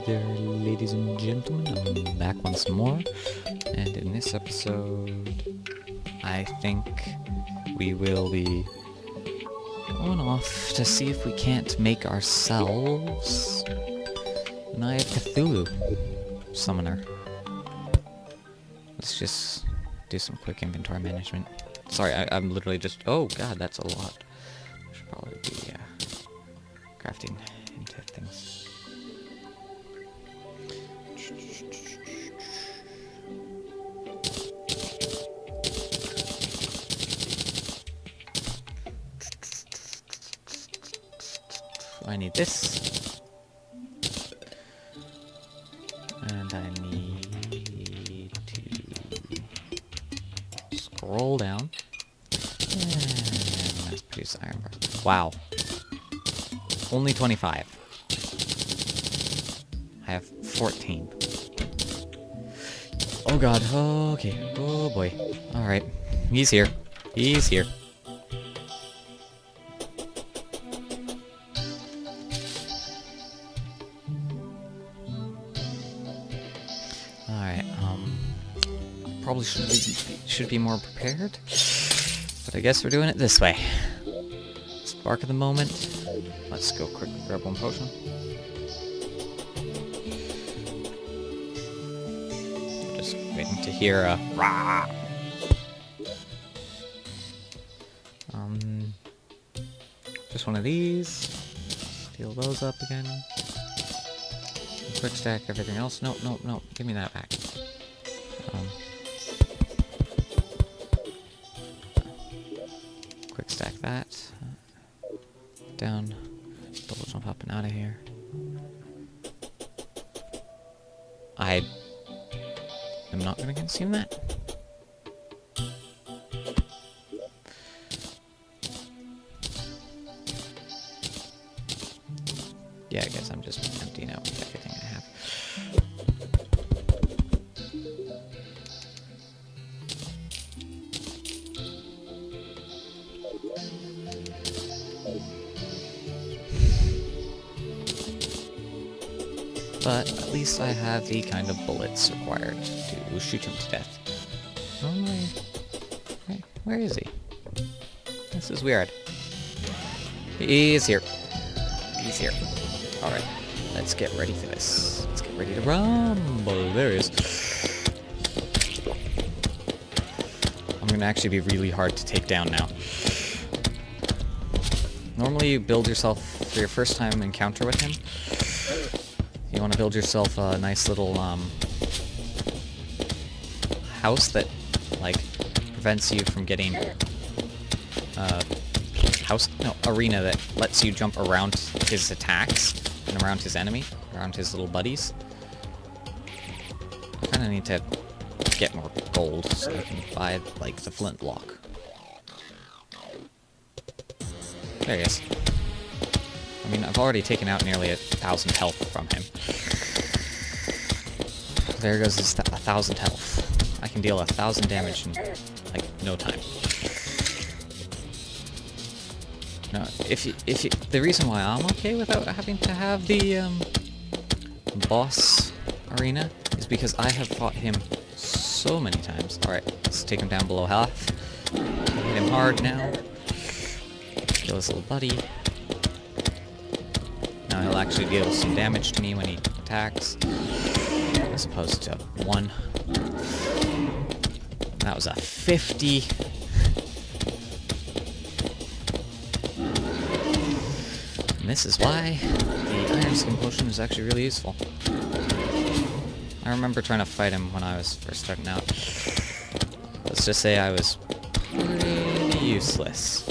there, ladies and gentlemen. I'm back once more, and in this episode, I think we will be going off to see if we can't make ourselves an Eye of Cthulhu summoner. Let's just do some quick inventory management. Sorry, I'm literally just... Oh god, that's a lot. I should probably be crafting into things. I need this. And I need to scroll down. And let's produce iron bar. Wow. Only 25. I have 14. Oh god, okay. Oh boy. Alright. He's here. He's here. Alright, probably should be more prepared, but I guess we're doing it this way. Spark of the moment. Let's go quick grab one potion. Just waiting to hear a rah. Just one of these. Steal those up again. Quick stack everything else. No, no, no. Give me that back. Quick stack that. Down. Double jump up and out of here. I am not going to consume that. Yeah, I guess I'm just emptying out everything I have. But at least I have the kind of bullets required to shoot him to death. Normally... Where is he? This is weird. He's here. He's here. Alright, let's get ready for this. Let's get ready to rumble. There he is. I'm gonna actually be really hard to take down now. Normally you build yourself, for your first time encounter with him, you want to build yourself a nice little house that, like, prevents you from getting arena that lets you jump around his attacks and around his enemy, around his little buddies. I kind of need to get more gold so I can buy, like, the flint block. There he is. I mean, I've already taken out nearly 1,000 health from him. There goes his 1,000 health. I can deal 1,000 damage in, like, no time. No, the reason why I'm okay without having to have the boss arena is because I have fought him so many times. Alright, let's take him down below half. Hit him hard now. Kill his little buddy. Now he'll actually deal some damage to me when he attacks, as opposed to 1. That was a 50. And this is why the Iron Skin Potion is actually really useful. I remember trying to fight him when I was first starting out. Let's just say I was pretty useless.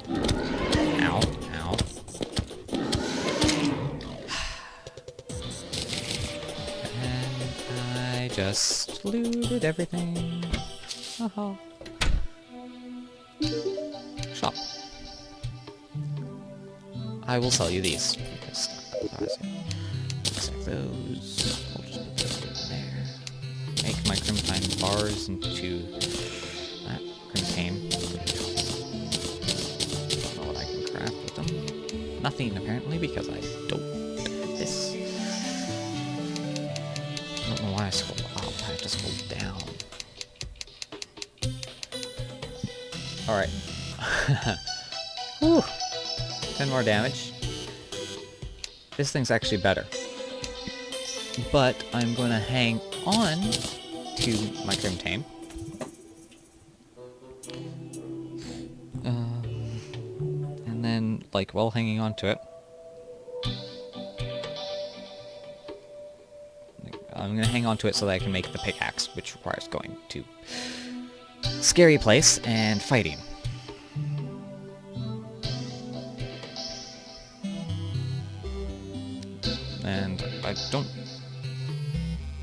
Ow, ow. And I just looted everything. Haha. Shop. I will sell you these, because otherwise looks like those. I'll just put those in there. Make my Crimtine bars into that Crimtane. I don't know what I can craft with them. Nothing, apparently, because I don't have this. don't know why I scrolled up. I have to scroll down. Alright. Whew. 10 more damage. This thing's actually better. But I'm going to hang on to my Crimtane. And then, like, while hanging on to it, I'm going to hang on to it so that I can make the pickaxe, which requires going to scary place and fighting. And I don't...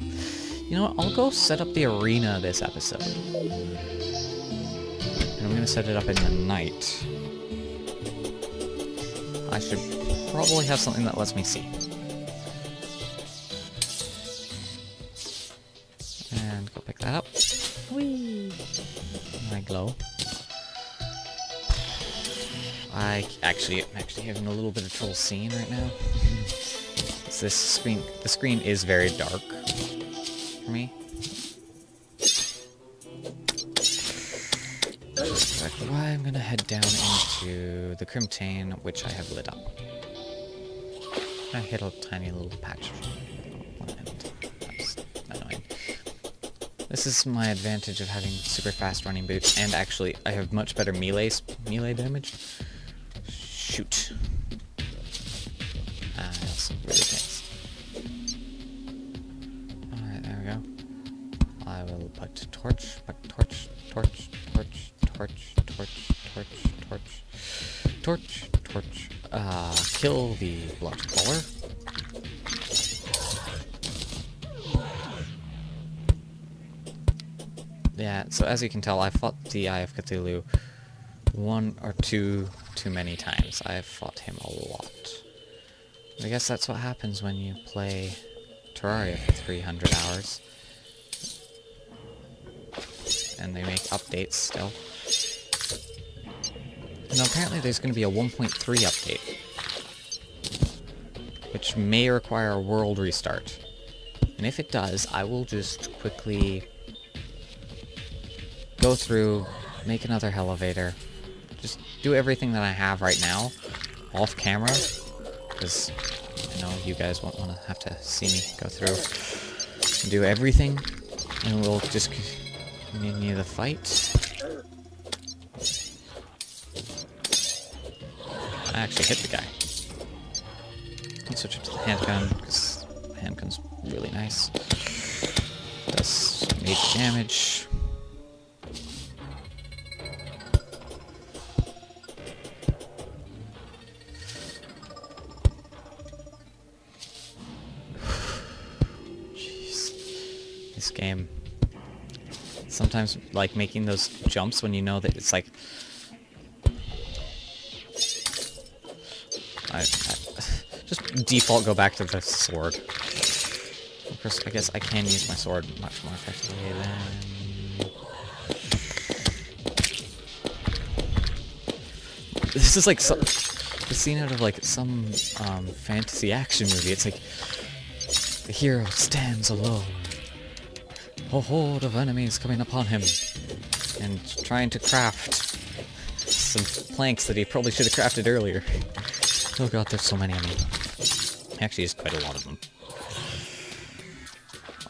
You know what? I'll go set up the arena this episode. And I'm going to set it up in the night. I should probably have something that lets me see. And go pick that up. Whee! My glow. I'm actually having a little bit of trouble seeing right now. The screen is very dark for me. That's why I'm gonna head down into the Crimtane, which I have lit up. I hit a tiny little patch on one end. That's annoying. This is my advantage of having super fast running boots, and actually I have much better melee damage. Shoot. That's really nice. Alright, there we go. I will put torch, kill the blood crawler. Yeah, so as you can tell, I fought the Eye of Cthulhu one or two too many times. I've fought him a lot. I guess that's what happens when you play Terraria for 300 hours. And they make updates still. And apparently there's going to be a 1.3 update, which may require a world restart. And if it does, I will just quickly go through, make another elevator, just do everything that I have right now, off camera, because I know you guys won't want to have to see me go through and do everything, and we'll just continue the fight. I actually hit the guy. Let's switch it to the handgun, because the handgun's really nice. Does major damage. Jeez. This game. Sometimes, like, making those jumps when you know that it's like... I just default go back to the sword. Of course, I guess I can use my sword much more effectively than... This is like the scene out of like some fantasy action movie. It's like the hero stands alone. A horde of enemies coming upon him, and trying to craft some planks that he probably should have crafted earlier. Oh god, there's so many of them. Actually, there's quite a lot of them.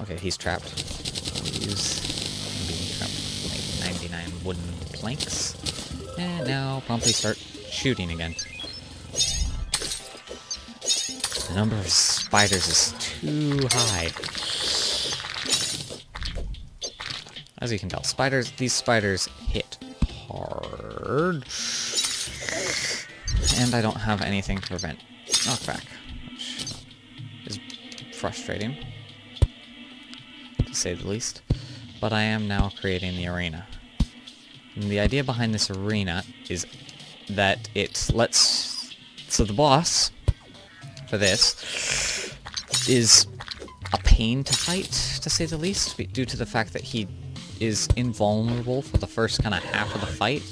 Okay, he's trapped. We'll use like 99 wooden planks. And now promptly start shooting again. The number of spiders is too high. As you can tell, these spiders hit hard. And I don't have anything to prevent knockback, which is frustrating, to say the least. But I am now creating the arena. And the idea behind this arena is that it lets... So the boss for this is a pain to fight, to say the least, due to the fact that he is invulnerable for the first kind of half of the fight.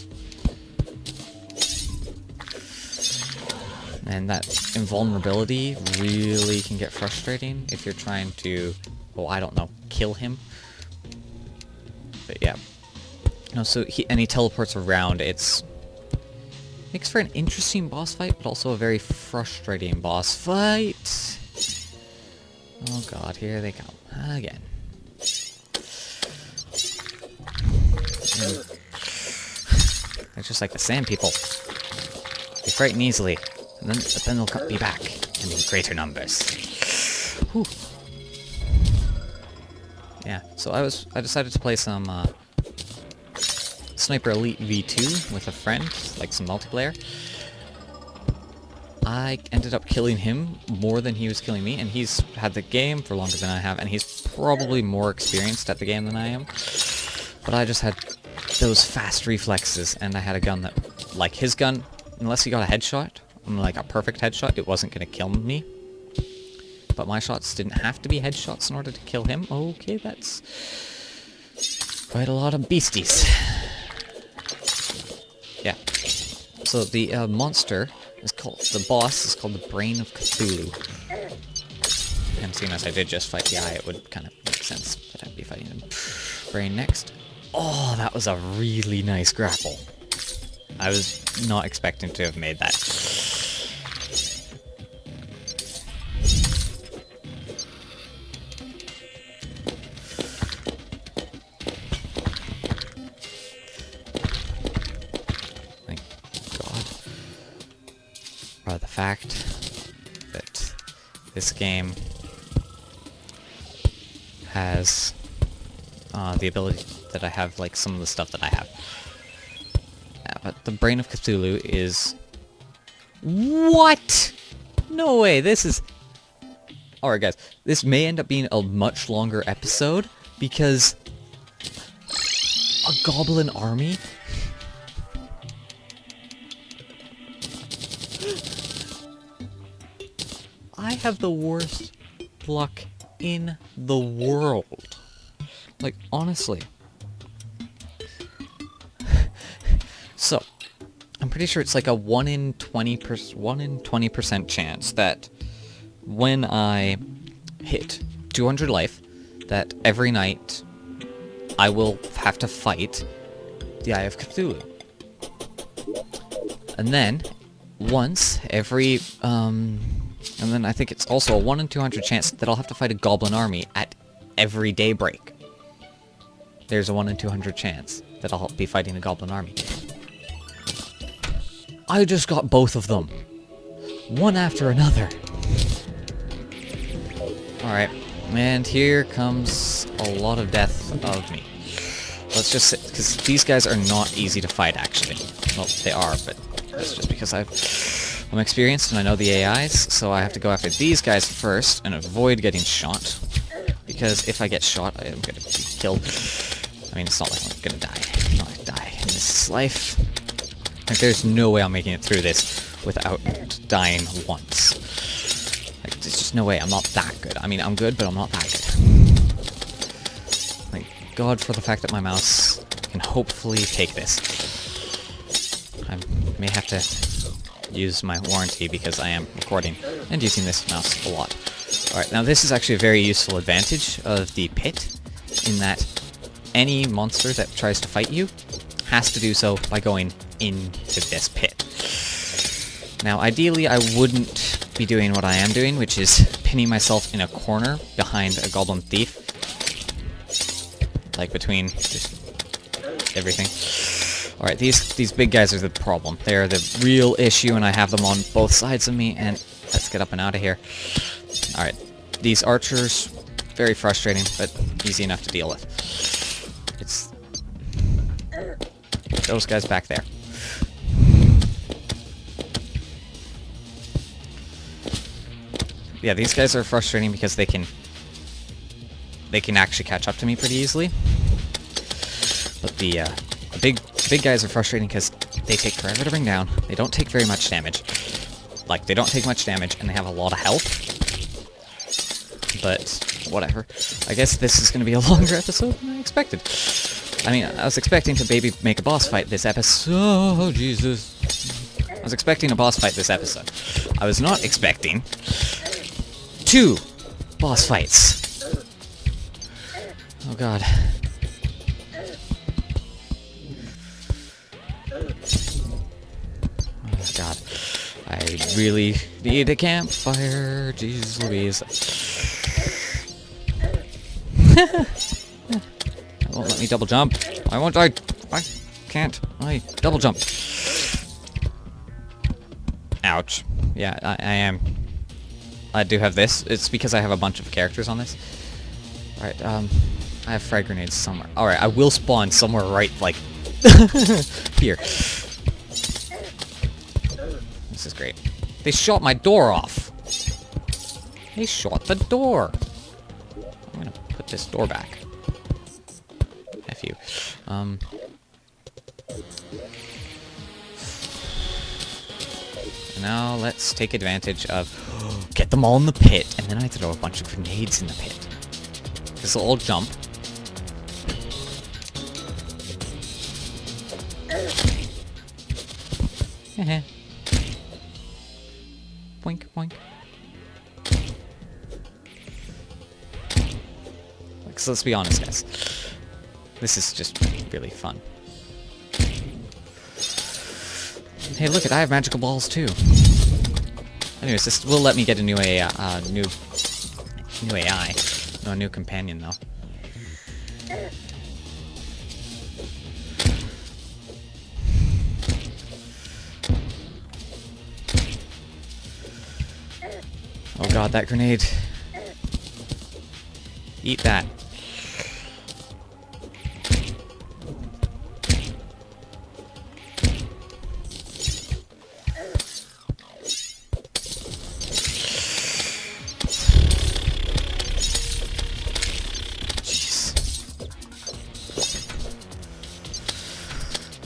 And that invulnerability really can get frustrating if you're trying to oh, I don't know, kill him. But yeah. No, so he teleports around. Makes for an interesting boss fight, but also a very frustrating boss fight. Oh god, here they come again. They're just like the sand people. They frighten easily, but then they'll be back, and in greater numbers. Whew. Yeah, so I decided to play some Sniper Elite V2 with a friend, like some multiplayer. I ended up killing him more than he was killing me, and he's had the game for longer than I have, and he's probably more experienced at the game than I am. But I just had those fast reflexes, and I had a gun that, like his gun, unless he got a headshot, like a perfect headshot, it wasn't going to kill me. But my shots didn't have to be headshots in order to kill him. Okay, that's quite a lot of beasties. Yeah. So the monster is called, the boss is called the Brain of Cthulhu. And seeing as I did just fight the eye, it would kind of make sense that I'd be fighting the brain next. Oh, that was a really nice grapple. I was not expecting to have made that. Thank God. Or the fact that this game has the ability that I have, like, some of the stuff that I have. Yeah, but the Brain of Cthulhu is... What?! No way, this is... Alright guys, this may end up being a much longer episode, because... A goblin army? I have the worst luck in the world. Like, honestly. So, I'm pretty sure it's like a 1 in 20% chance that when I hit 200 life, that every night I will have to fight the Eye of Cthulhu. And then, once every, and then I think it's also a 1 in 200 chance that I'll have to fight a goblin army at every daybreak. There's a 1 in 200 chance that I'll be fighting a goblin army. I just got both of them. One after another. Alright, and here comes a lot of death of me. Let's just sit, because these guys are not easy to fight, actually. Well, they are, but that's just because I'm experienced and I know the AIs, so I have to go after these guys first and avoid getting shot. Because if I get shot, I am going to be killed. I mean, it's not like I'm going to die. I'm not going to die in this life. Like, there's no way I'm making it through this without dying once. Like, there's just no way. I'm not that good. I mean, I'm good, but I'm not that good. Thank God for the fact that my mouse can hopefully take this. I may have to use my warranty because I am recording and using this mouse a lot. Alright, now this is actually a very useful advantage of the pit, in that any monster that tries to fight you has to do so by going into this pit. Now, ideally, I wouldn't be doing what I am doing, which is pinning myself in a corner behind a goblin thief. Like, between just everything. Alright, these big guys are the problem. They're the real issue, and I have them on both sides of me, and let's get up and out of here. Alright, these archers, very frustrating, but easy enough to deal with. It's those guys back there. Yeah, these guys are frustrating because they can actually catch up to me pretty easily. But the big guys are frustrating because they take forever to bring down. They don't take very much damage. Like, they don't take much damage, and they have a lot of health. But, whatever. I guess this is going to be a longer episode than I expected. I mean, I was expecting to maybe make a boss fight this episode. Oh, Jesus. I was expecting a boss fight this episode. I was not expecting 2 boss fights. Oh god. Oh god. I really need a campfire. Jeez Louise. It won't let me double jump. Why won't I? Why can't I double jump? Ouch. Yeah, I am. I do have this. It's because I have a bunch of characters on this. Alright, I have frag grenades somewhere. Alright, I will spawn somewhere right, like, here. This is great. They shot my door off. They shot the door. I'm gonna put this door back. F you. Now let's take advantage of... Get them all in the pit, and then I throw a bunch of grenades in the pit. This will all jump. Boink, boink. Like, so let's be honest, guys. This is just really fun. Hey, look it! I have magical balls too. Anyways, this will let me get a new AI, new AI. No, a new companion though. Oh god, that grenade. Eat that.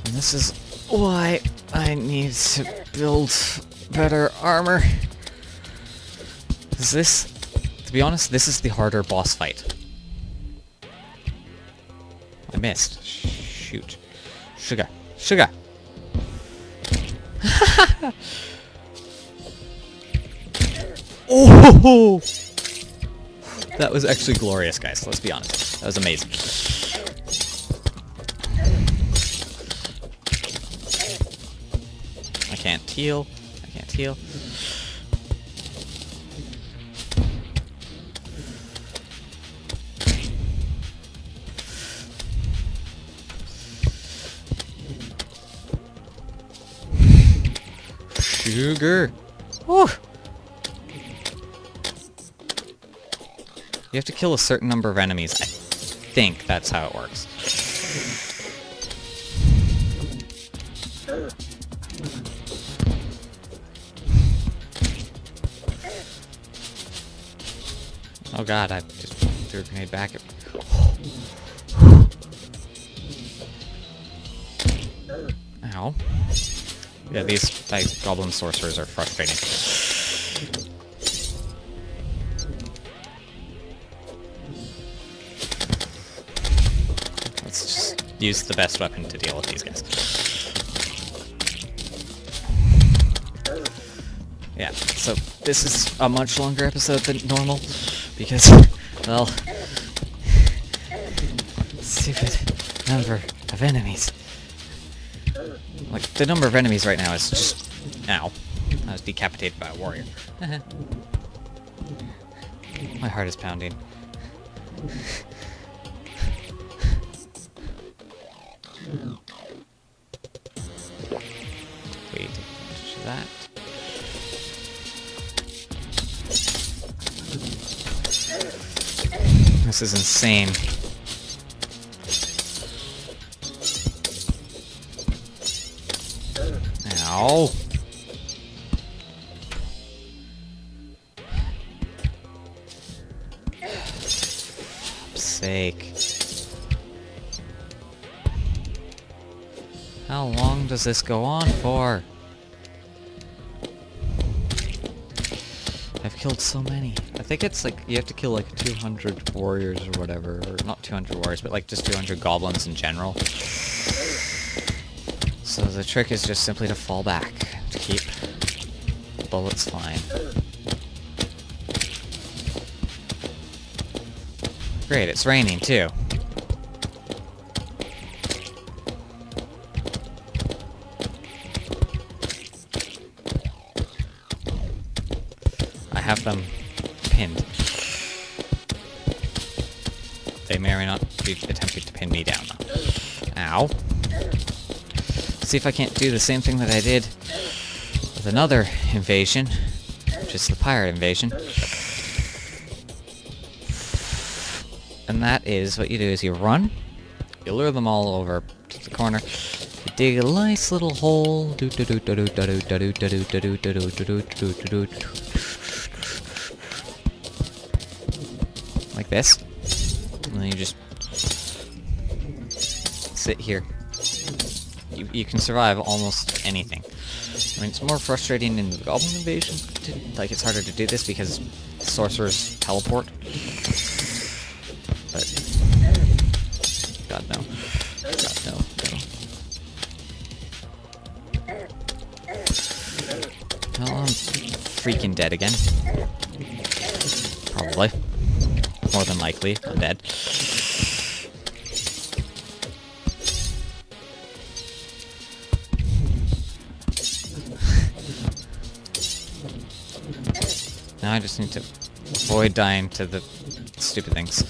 This is why I need to build better armor. Is this, to be honest, this is the harder boss fight. I missed. Shoot. Sugar. Sugar! Oh! That was actually glorious, guys. Let's be honest. That was amazing. I can't heal. I can't heal. Sugar. Woo. You have to kill a certain number of enemies. I think that's how it works. Oh god, I just threw a grenade back at me. Ow. Yeah, these like goblin sorcerers are frustrating. Let's just use the best weapon to deal with these guys. Yeah, so this is a much longer episode than normal, because, well, stupid number of enemies. Like, the number of enemies right now is just... Ow. I was decapitated by a warrior. My heart is pounding. Wait, that. This is insane. Ow. For sake. How long does this go on for? I've killed so many. I think it's like, you have to kill like 200 warriors or whatever, or not 200 warriors, but like just 200 goblins in general. So the trick is just simply to fall back, to keep bullets flying. Great, it's raining too. have them pinned. They may or may not be attempting to pin me down, though. Ow. See if I can't do the same thing that I did with another invasion, which is the pirate invasion. And that is, what you do is you run, you lure them all over to the corner, you dig a nice little hole, like this, and then you just sit here. You can survive almost anything. I mean, it's more frustrating in the Goblin Invasion. Like, it's harder to do this because sorcerers teleport. But God no. God no. Well, I'm freaking dead again. Probably. More than likely, I'm dead. Now I just need to avoid dying to the stupid things.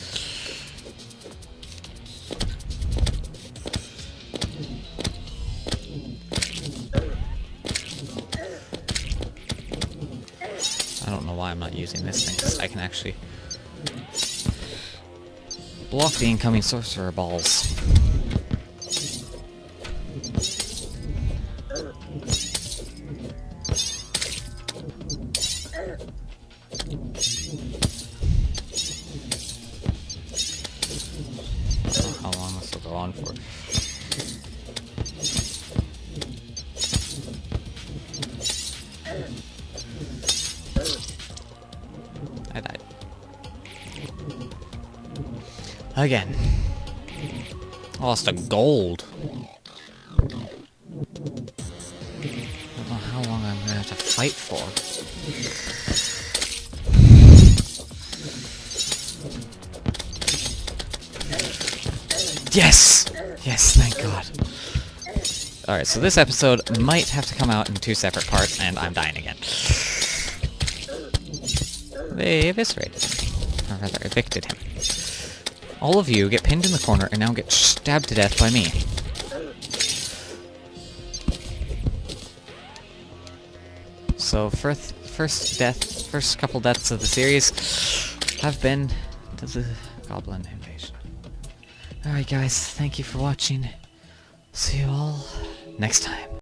I don't know why I'm not using this thing, because I can actually block the incoming sorcerer balls. How long this will go on for. I died. Again. I lost a gold. I don't know how long I'm gonna have to fight for. Yes! Yes, thank God. Alright, so this episode might have to come out in 2 separate parts, and I'm dying again. They eviscerated him. Or rather, evicted him. All of you get pinned in the corner and now get stabbed to death by me. So, first couple deaths of the series have been to the Goblin Invasion. Alright guys, thank you for watching. See you all next time.